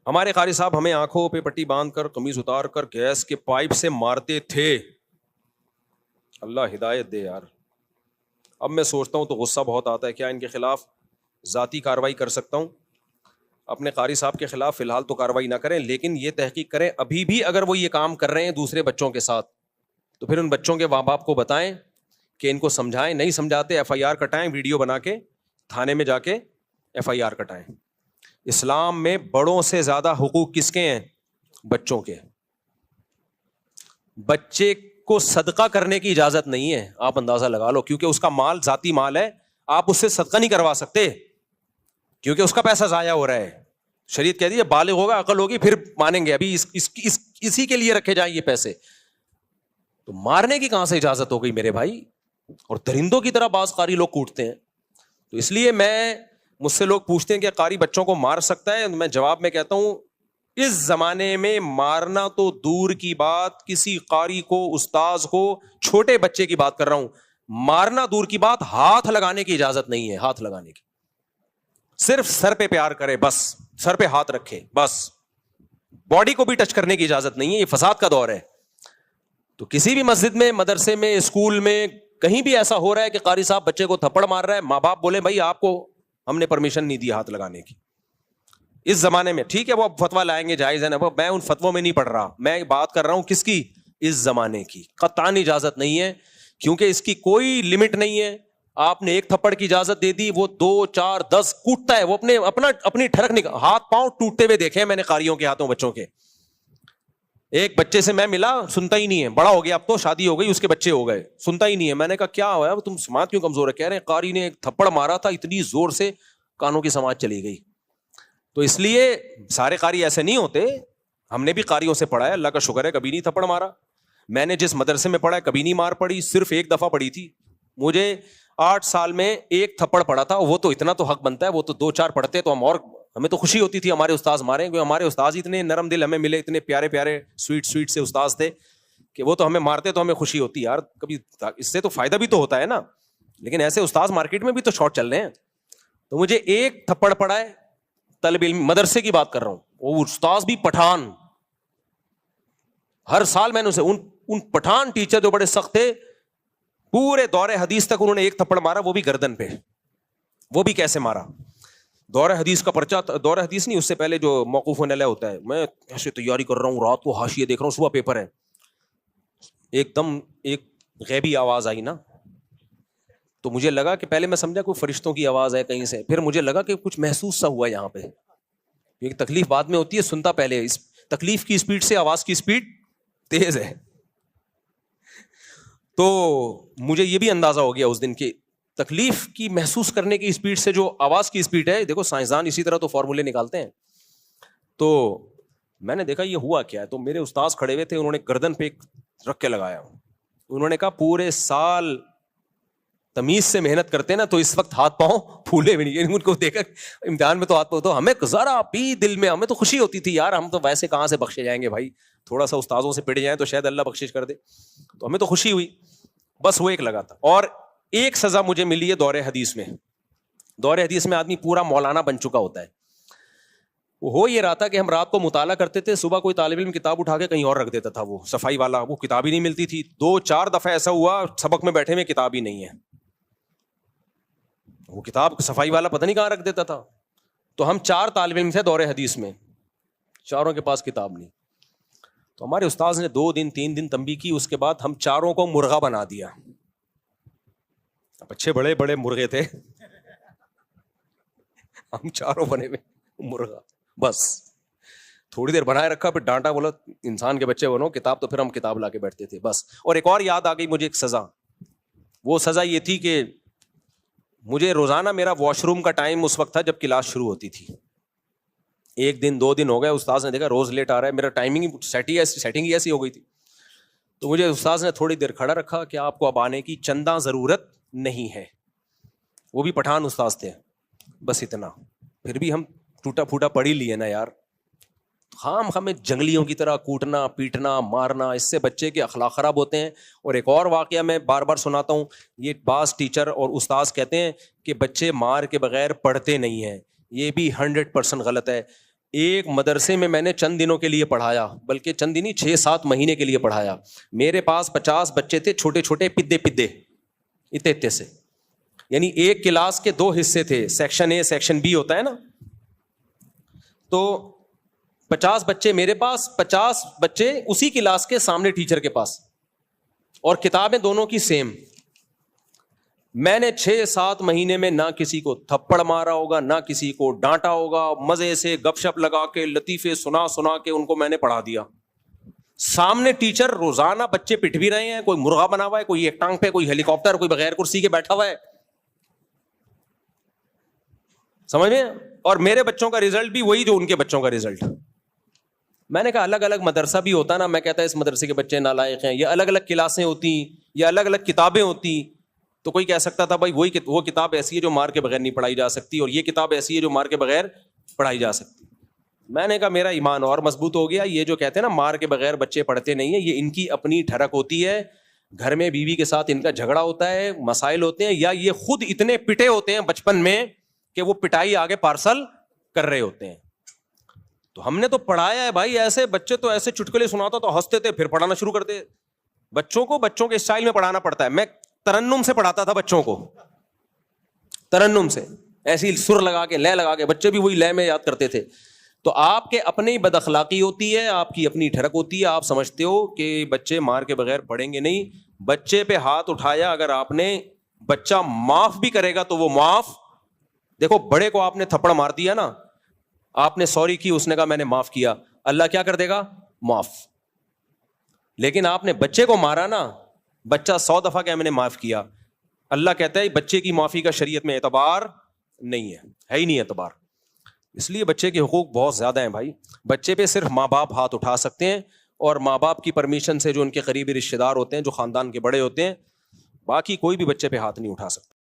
ہمارے قاری صاحب ہمیں آنکھوں پہ پٹی باندھ کر قمیض اتار کر گیس کے پائپ سے مارتے تھے. اللہ ہدایت دے یار. اب میں سوچتا ہوں تو غصہ بہت آتا ہے, کیا ان کے خلاف ذاتی کارروائی کر سکتا ہوں؟ اپنے قاری صاحب کے خلاف فی الحال تو کارروائی نہ کریں, لیکن یہ تحقیق کریں ابھی بھی اگر وہ یہ کام کر رہے ہیں دوسرے بچوں کے ساتھ تو پھر ان بچوں کے ماں باپ کو بتائیں کہ ان کو سمجھائیں. نہیں سمجھاتے ایف آئی آر کٹائیں, ویڈیو بنا کے تھانے میں جا کے ایف آئی آر کٹائیں. اسلام میں بڑوں سے زیادہ حقوق کس کے ہیں؟ بچوں کے. بچے کو صدقہ کرنے کی اجازت نہیں ہے, آپ اندازہ لگا لو, کیونکہ اس کا مال ذاتی مال ہے, آپ اس سے صدقہ نہیں کروا سکتے کیونکہ اس کا پیسہ ضائع ہو رہا ہے. شریعت کہہ دی ہے بالغ ہوگا, عقل ہوگی پھر مانیں گے, ابھی اسی کے لیے رکھے جائیں یہ پیسے. تو مارنے کی کہاں سے اجازت ہو گئی میرے بھائی؟ اور درندوں کی طرح بعض قاری لوگ کوٹتے ہیں. تو اس لیے مجھ سے لوگ پوچھتے ہیں کہ قاری بچوں کو مار سکتا ہے؟ میں جواب میں کہتا ہوں اس زمانے میں مارنا تو دور کی بات, کسی قاری کو, استاذ کو, چھوٹے بچے کی بات کر رہا ہوں, مارنا دور کی بات, ہاتھ لگانے کی اجازت نہیں ہے. ہاتھ لگانے کی صرف سر پہ پیار کرے بس, سر پہ ہاتھ رکھے بس, باڈی کو بھی ٹچ کرنے کی اجازت نہیں ہے. یہ فساد کا دور ہے. تو کسی بھی مسجد میں, مدرسے میں, اسکول میں, کہیں بھی ایسا ہو رہا ہے کہ قاری صاحب بچے کو تھپڑ مار رہا ہے, ماں باپ بولے بھائی آپ کو ہم نے پرمیشن نہیں دی ہاتھ لگانے کی. اس زمانے میں ٹھیک ہے وہ فتویٰ لائیں گے, جائز ہے نا, میں ان فتووں میں نہیں پڑھ رہا, میں بات کر رہا ہوں کس کی؟ اس زمانے کی. قطعاً اجازت نہیں ہے کیونکہ اس کی کوئی لمٹ نہیں ہے. آپ نے ایک تھپڑ کی اجازت دے دی, وہ 2 4 10 کوٹتا ہے, وہ اپنی ٹھڑک نکال, ہاتھ پاؤں ٹوٹتے ہوئے دیکھے میں نے قاریوں کے ہاتھوں بچوں کے. ایک بچے سے میں ملا, سنتا ہی نہیں ہے, بڑا ہو گیا اب تو, شادی ہو گئی, اس کے بچے ہو گئے, سنتا ہی نہیں ہے. میں نے کہا کیا ہوا ہے, تم سماعت کیوں کمزور ہے؟ کہہ رہے ہیں قاری نے ایک تھپڑ مارا تھا اتنی زور سے کانوں کی سماعت چلی گئی. تو اس لیے سارے قاری ایسے نہیں ہوتے, ہم نے بھی قاریوں سے پڑھا ہے, اللہ کا شکر ہے کبھی نہیں تھپڑ مارا. میں نے جس مدرسے میں پڑھا ہے کبھی نہیں مار پڑی, صرف ایک دفعہ پڑی تھی. مجھے 8 سال میں ایک تھپڑ پڑا تھا, وہ تو اتنا تو حق بنتا ہے, وہ تو 2 4 پڑھتے تو ہمیں تو خوشی ہوتی تھی ہمارے استاذ مارے, کیونکہ ہمارے استاذ اتنے نرم دل ہمیں ملے, اتنے پیارے پیارے سویٹ سے استاذ تھے کہ وہ تو ہمیں مارتے تو ہمیں خوشی ہوتی یار, کبھی اس سے تو فائدہ بھی تو ہوتا ہے نا. لیکن ایسے استاذ مارکیٹ میں بھی تو شارٹ چل رہے ہیں. تو مجھے ایک تھپڑ پڑا ہے, طالب علم مدرسے کی بات کر رہا ہوں, وہ استاذ بھی پٹھان. ہر سال میں نے اسے ان پٹھان ٹیچر جو بڑے سخت تھے, پورے دور حدیث تک انہوں نے ایک تھپڑ مارا, وہ بھی گردن پہ. وہ بھی کیسے مارا؟ دور حدیث کا پرچہ, دور حدیث نہیں, اس سے پہلے جو موقوف علیہ ہوتا ہے, میں ایسے تیاری کر رہا ہوں, رات کو حاشیے دیکھ رہا ہوں, صبح پیپر ہے, ایک دم ایک غیبی آواز آئی نا, تو مجھے لگا کہ پہلے میں سمجھا کوئی فرشتوں کی آواز ہے کہیں سے, پھر مجھے لگا کہ کچھ محسوس سا ہوا یہاں پہ. ایک تکلیف بعد میں ہوتی ہے, سنتا پہلے, اس تکلیف کی اسپیڈ سے آواز کی اسپیڈ تیز ہے. تو مجھے یہ بھی اندازہ ہو گیا اس دن کی تکلیف کی محسوس کرنے کی اسپیڈ سے جو آواز کی اسپیڈ ہے. دیکھو سائنسدان اسی طرح تو فارمولے نکالتے ہیں. تو میں نے دیکھا یہ ہوا کیا ہے, تو میرے استاذ کھڑے ہوئے تھے, انہوں نے گردن پہ رکھ کے لگایا. انہوں نے کہا پورے سال تمیز سے محنت کرتے نا تو اس وقت ہاتھ پاؤں پھولے بھی نہیں. ان کو دیکھا امتحان میں تو ہاتھ پاؤں, تو ہمیں ذرا بھی دل میں ہمیں تو خوشی ہوتی تھی یار, ہم تو ویسے کہاں سے بخشے جائیں گے بھائی, تھوڑا سا استاذوں سے پڑ جائیں تو شاید اللہ بخشش کر دے, تو ہمیں تو خوشی ہوئی. بس وہ ایک لگا تھا. اور ایک سزا مجھے ملی ہے دور حدیث میں. دور حدیث میں آدمی پورا مولانا بن چکا ہوتا ہے. وہ ہو یہ رہا تھا کہ ہم رات کو مطالعہ کرتے تھے, صبح کوئی طالب علم کتاب اٹھا کے کہیں اور رکھ دیتا تھا, وہ صفائی والا, وہ کتاب ہی نہیں ملتی تھی. 2 4 دفعہ ایسا ہوا سبق میں بیٹھے میں کتاب ہی نہیں ہے, وہ کتاب صفائی والا پتہ نہیں کہاں رکھ دیتا تھا. تو ہم 4 طالب علم تھے دور حدیث میں, چاروں کے پاس کتاب نہیں. تو ہمارے استاذ نے 2 دن 3 دن تنبیہ کی, اس کے بعد ہم چاروں کو مرغا بنا دیا. اب اچھے بڑے بڑے مرغے تھے, ہم چاروں بنے ہوئے مرغا. بس تھوڑی دیر بنائے رکھا, پھر ڈانٹا, بولا انسان کے بچے بنو, کتاب تو پھر ہم کتاب لا کے بیٹھتے تھے بس. اور ایک اور یاد آ گئی مجھے ایک سزا. وہ سزا یہ تھی کہ مجھے روزانہ میرا واش روم کا ٹائم اس وقت تھا جب کلاس شروع ہوتی تھی. 1 دن 2 دن ہو گئے, استاذ نے دیکھا روز لیٹ آ رہا ہے, میرا ٹائمنگ سیٹنگ ہی ایسی ہو گئی تھی. تو مجھے استاذ نے تھوڑی دیر کھڑا رکھا کہ آپ کو اب آنے کی چندہ ضرورت نہیں ہے. وہ بھی پٹھان استاذ تھے, بس اتنا. پھر بھی ہم ٹوٹا پھوٹا پڑھ ہی لیے نا یار. ہمیں جنگلیوں کی طرح کوٹنا پیٹنا مارنا, اس سے بچے کے اخلاق خراب ہوتے ہیں. اور ایک اور واقعہ میں بار بار سناتا ہوں, یہ بعض ٹیچر اور استاذ کہتے ہیں کہ بچے مار کے بغیر پڑھتے نہیں ہیں, یہ بھی 100% غلط ہے. ایک مدرسے میں نے چند دنوں کے لیے پڑھایا, بلکہ چند دن نہیں 6-7 مہینے کے لیے پڑھایا. میرے پاس 50 بچے تھے, چھوٹے چھوٹے پدے اتنے سے, یعنی ایک کلاس کے 2 حصے تھے, سیکشن اے سیکشن بی ہوتا ہے نا. تو 50 بچے میرے پاس, 50 بچے اسی کلاس کے سامنے ٹیچر کے پاس, اور کتابیں دونوں کی سیم. میں نے 6-7 مہینے میں نہ کسی کو تھپڑ مارا ہوگا, نہ کسی کو ڈانٹا ہوگا, مزے سے گپ شپ لگا کے لطیفے سنا کے ان کو میں نے پڑھا دیا. سامنے ٹیچر روزانہ بچے پٹ بھی رہے ہیں, کوئی مرغا بنا ہوا ہے, کوئی ایک ٹانگ پہ, کوئی ہیلی کاپٹر, کوئی بغیر کرسی کے بیٹھا ہوا ہے, سمجھ میں. اور میرے بچوں کا رزلٹ بھی وہی جو ان کے بچوں کا رزلٹ. میں نے کہا الگ الگ مدرسہ بھی ہوتا نا, میں کہتا اس مدرسے کے بچے نالائق ہیں, یا الگ الگ کلاسیں ہوتی, یا الگ الگ کتابیں ہوتی, تو کوئی کہہ سکتا تھا بھائی وہ کتاب ایسی ہے جو مار کے بغیر نہیں پڑھائی جا سکتی, اور یہ کتاب ایسی ہے جو مار کے بغیر پڑھائی جا سکتی. میں نے کہا میرا ایمان اور مضبوط ہو گیا. یہ جو کہتے ہیں نا مار کے بغیر بچے پڑھتے نہیں ہیں, یہ ان کی اپنی ٹھڑک ہوتی ہے, گھر میں بیوی کے ساتھ ان کا جھگڑا ہوتا ہے, مسائل ہوتے ہیں, یا یہ خود اتنے پٹے ہوتے ہیں بچپن میں کہ وہ پٹائی آگے پارسل کر رہے ہوتے ہیں. تو ہم نے تو پڑھایا ہے بھائی ایسے, بچے تو ایسے چٹکلے سناتا تو ہنستے تھے, پھر پڑھانا شروع کرتے. بچوں کو بچوں کے اسٹائل میں پڑھانا پڑتا ہے. میں ترنم سے پڑھاتا تھا بچوں کو, ترنم سے, ایسی سر لگا کے لے لگا کے, بچے بھی وہی لے میں یاد کرتے تھے. تو آپ کے اپنی بد اخلاقی ہوتی ہے, آپ کی اپنی ٹھڑک ہوتی ہے, آپ سمجھتے ہو کہ بچے مار کے بغیر پڑھیں گے نہیں. بچے پہ ہاتھ اٹھایا, اگر آپ نے, بچہ معاف بھی کرے گا تو وہ معاف. دیکھو بڑے کو آپ نے تھپڑ مار دیا نا, آپ نے سوری کی, اس نے کہا میں نے معاف کیا, اللہ کیا کر دے گا, معاف. لیکن آپ نے بچے کو مارا نا, بچہ 100 دفعہ کہ میں نے معاف کیا, اللہ کہتا ہے بچے کی معافی کا شریعت میں اعتبار نہیں ہے ہی نہیں اعتبار. اس لیے بچے کے حقوق بہت زیادہ ہیں بھائی. بچے پہ صرف ماں باپ ہاتھ اٹھا سکتے ہیں, اور ماں باپ کی پرمیشن سے جو ان کے قریبی رشتے دار ہوتے ہیں, جو خاندان کے بڑے ہوتے ہیں, باقی کوئی بھی بچے پہ ہاتھ نہیں اٹھا سکتا.